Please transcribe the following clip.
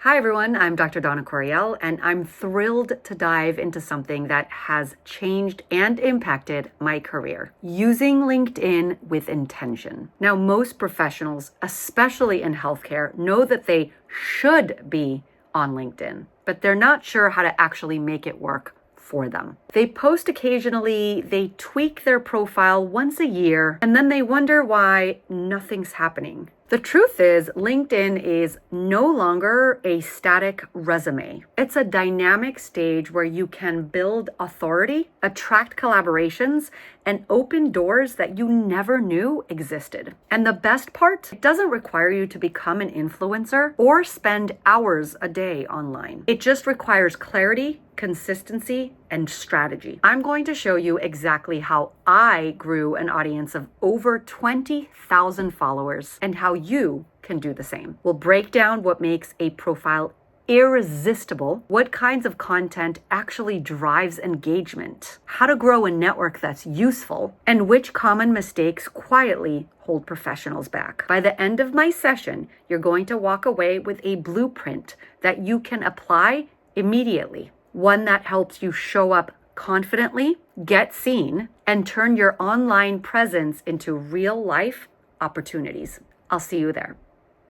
Hi everyone, I'm Dr. Donna Coriel, and I'm thrilled to dive into something that has changed and impacted my career, using LinkedIn with intention. Now, most professionals, especially in healthcare, know that they should be on LinkedIn, but they're not sure how to actually make it work for them. They post occasionally, they tweak their profile once a year, and then they wonder why nothing's happening. The truth is, LinkedIn is no longer a static resume. It's a dynamic stage where you can build authority, attract collaborations, and open doors that you never knew existed. And the best part, it doesn't require you to become an influencer or spend hours a day online. It just requires clarity, consistency, and strategy. I'm going to show you exactly how I grew an audience of over 20,000 followers and how you can do the same. We'll break down what makes a profile irresistible, what kinds of content actually drives engagement, how to grow a network that's useful, and which common mistakes quietly hold professionals back. By the end of my session, you're going to walk away with a blueprint that you can apply immediately. One that helps you show up confidently, get seen, and turn your online presence into real life opportunities. I'll see you there.